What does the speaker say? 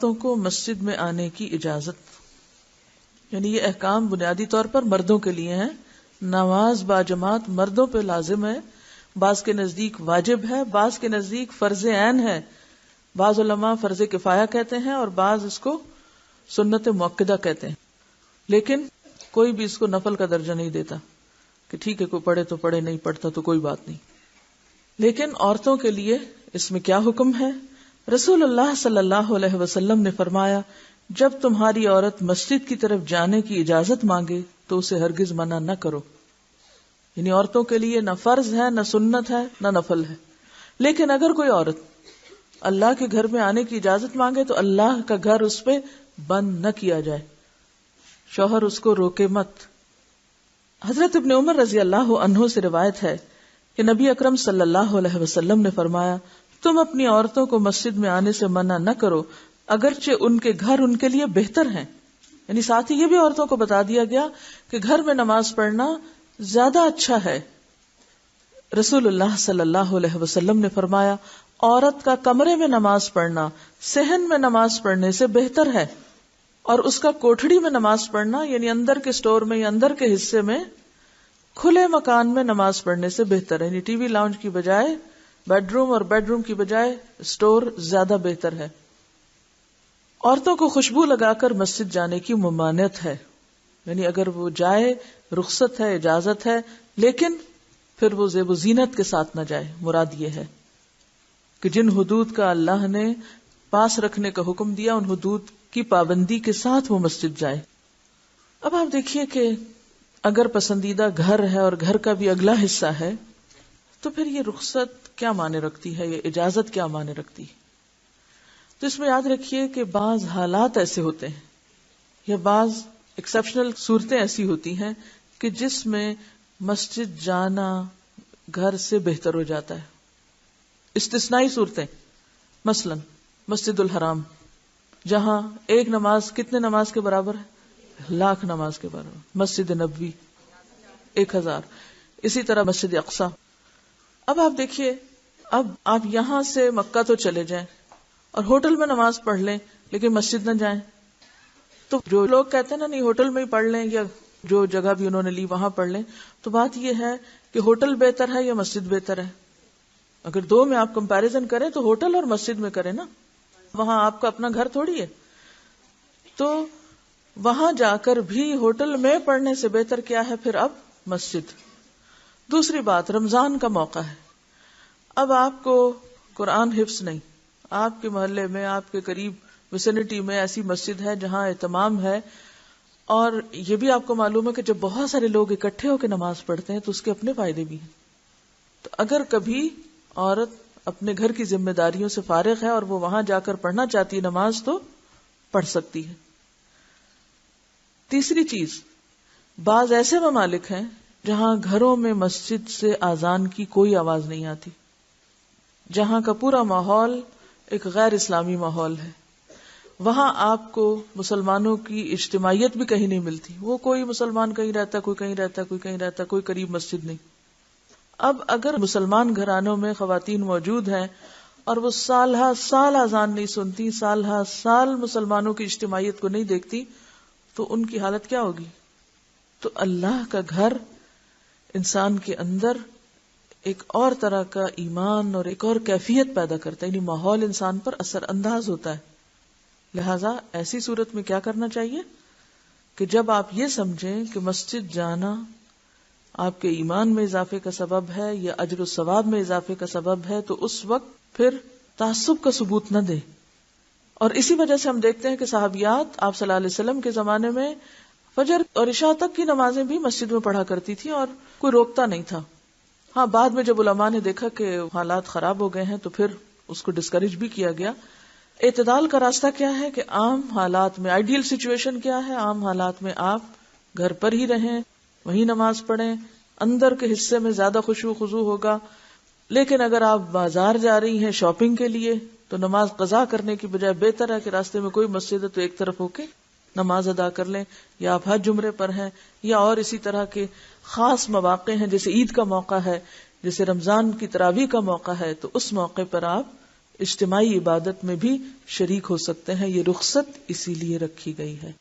عورتوں کو مسجد میں آنے کی اجازت، یعنی یہ احکام بنیادی طور پر مردوں کے لیے ہیں. نماز باجماعت مردوں پہ لازم ہے، بعض کے نزدیک واجب ہے، بعض کے نزدیک فرض عین ہے، بعض علماء فرض کفایہ کہتے ہیں اور بعض اس کو سنت مؤکدہ کہتے ہیں. لیکن کوئی بھی اس کو نفل کا درجہ نہیں دیتا کہ ٹھیک ہے کوئی پڑھے تو پڑھے، نہیں پڑھتا تو کوئی بات نہیں. لیکن عورتوں کے لیے اس میں کیا حکم ہے؟ رسول اللہ صلی اللہ علیہ وسلم نے فرمایا، جب تمہاری عورت مسجد کی طرف جانے کی اجازت مانگے تو اسے ہرگز منع نہ کرو. یعنی عورتوں کے لیے نہ فرض ہے، نہ سنت ہے، نہ نفل ہے. لیکن اگر کوئی عورت اللہ کے گھر میں آنے کی اجازت مانگے تو اللہ کا گھر اس پہ بند نہ کیا جائے، شوہر اس کو روکے مت. حضرت ابن عمر رضی اللہ عنہ سے روایت ہے کہ نبی اکرم صلی اللہ علیہ وسلم نے فرمایا، تم اپنی عورتوں کو مسجد میں آنے سے منع نہ کرو اگرچہ ان کے گھر ان کے لیے بہتر ہیں. یعنی ساتھ ہی یہ بھی عورتوں کو بتا دیا گیا کہ گھر میں نماز پڑھنا زیادہ اچھا ہے. رسول اللہ صلی اللہ علیہ وسلم نے فرمایا، عورت کا کمرے میں نماز پڑھنا صحن میں نماز پڑھنے سے بہتر ہے، اور اس کا کوٹھڑی میں نماز پڑھنا یعنی اندر کے سٹور میں یا اندر کے حصے میں کھلے مکان میں نماز پڑھنے سے بہتر ہے. یعنی ٹی وی لاؤنج کی بجائے بیڈ روم اور بیڈ روم کی بجائے سٹور زیادہ بہتر ہے. عورتوں کو خوشبو لگا کر مسجد جانے کی ممانعت ہے، یعنی اگر وہ جائے رخصت ہے، اجازت ہے، لیکن پھر وہ زیب و زینت کے ساتھ نہ جائے. مراد یہ ہے کہ جن حدود کا اللہ نے پاس رکھنے کا حکم دیا ان حدود کی پابندی کے ساتھ وہ مسجد جائے. اب آپ دیکھیے کہ اگر پسندیدہ گھر ہے اور گھر کا بھی اگلا حصہ ہے تو پھر یہ رخصت کیا معنی رکھتی ہے، یہ اجازت کیا معنی رکھتی ہے؟ تو اس میں یاد رکھیے کہ بعض حالات ایسے ہوتے ہیں یا بعض ایکسیپشنل صورتیں ایسی ہوتی ہیں کہ جس میں مسجد جانا گھر سے بہتر ہو جاتا ہے. استثنائی صورتیں، مثلا مسجد الحرام جہاں ایک نماز کتنے نماز کے برابر ہے؟ 1,00,000 نماز کے برابر. مسجد نبوی 1000. اسی طرح مسجد اقصی. اب آپ دیکھیے، اب آپ یہاں سے مکہ تو چلے جائیں اور ہوٹل میں نماز پڑھ لیں لیکن مسجد نہ جائیں، تو جو لوگ کہتے ہیں نا نہیں ہوٹل میں ہی پڑھ لیں یا جو جگہ بھی انہوں نے لی وہاں پڑھ لیں، تو بات یہ ہے کہ ہوٹل بہتر ہے یا مسجد بہتر ہے؟ اگر دو میں آپ کمپیریزن کریں تو ہوٹل اور مسجد میں کریں نا، وہاں آپ کا اپنا گھر تھوڑی ہے. تو وہاں جا کر بھی ہوٹل میں پڑھنے سے بہتر کیا ہے پھر اب؟ مسجد. دوسری بات، رمضان کا موقع ہے، اب آپ کو قرآن حفظ نہیں، آپ کے محلے میں آپ کے قریب ویسینٹی میں ایسی مسجد ہے جہاں اہتمام ہے، اور یہ بھی آپ کو معلوم ہے کہ جب بہت سارے لوگ اکٹھے ہو کے نماز پڑھتے ہیں تو اس کے اپنے فائدے بھی ہیں. تو اگر کبھی عورت اپنے گھر کی ذمہ داریوں سے فارغ ہے اور وہ وہاں جا کر پڑھنا چاہتی ہے نماز تو پڑھ سکتی ہے. تیسری چیز، بعض ایسے ممالک ہیں جہاں گھروں میں مسجد سے اذان کی کوئی آواز نہیں آتی، جہاں کا پورا ماحول ایک غیر اسلامی ماحول ہے. وہاں آپ کو مسلمانوں کی اجتماعیت بھی کہیں نہیں ملتی، وہ کوئی مسلمان کہیں رہتا، کوئی کہیں رہتا، کوئی کہیں رہتا، کوئی قریب مسجد نہیں. اب اگر مسلمان گھرانوں میں خواتین موجود ہیں اور وہ سال ہا سال اذان نہیں سنتی، سال ہا سال مسلمانوں کی اجتماعیت کو نہیں دیکھتی، تو ان کی حالت کیا ہوگی؟ تو اللہ کا گھر انسان کے اندر ایک اور طرح کا ایمان اور ایک اور کیفیت پیدا کرتا ہے، یعنی ماحول انسان پر اثر انداز ہوتا ہے. لہذا ایسی صورت میں کیا کرنا چاہیے کہ جب آپ یہ سمجھیں کہ مسجد جانا آپ کے ایمان میں اضافے کا سبب ہے یا اجر و ثواب میں اضافے کا سبب ہے، تو اس وقت پھر تعصب کا ثبوت نہ دیں. اور اسی وجہ سے ہم دیکھتے ہیں کہ صحابیات آپ صلی اللہ علیہ وسلم کے زمانے میں فجر اور عشاء تک کی نمازیں بھی مسجد میں پڑھا کرتی تھی اور کوئی روکتا نہیں تھا. ہاں بعد میں جب علماء نے دیکھا کہ حالات خراب ہو گئے ہیں تو پھر اس کو ڈسکریج بھی کیا گیا. اعتدال کا راستہ کیا ہے کہ عام حالات میں آئیڈیل سچویشن کیا ہے؟ عام حالات میں آپ گھر پر ہی رہیں، وہیں نماز پڑھیں، اندر کے حصے میں زیادہ خشوع خضوع ہوگا. لیکن اگر آپ بازار جا رہی ہیں شاپنگ کے لیے تو نماز قضا کرنے کی بجائے بہتر ہے کہ راستے میں کوئی مسجد ہے تو ایک طرف ہو کے نماز ادا کر لیں. یا آپ حج عمرے پر ہیں یا اور اسی طرح کے خاص مواقع ہیں، جیسے عید کا موقع ہے، جیسے رمضان کی تراویح کا موقع ہے، تو اس موقع پر آپ اجتماعی عبادت میں بھی شریک ہو سکتے ہیں. یہ رخصت اسی لیے رکھی گئی ہے.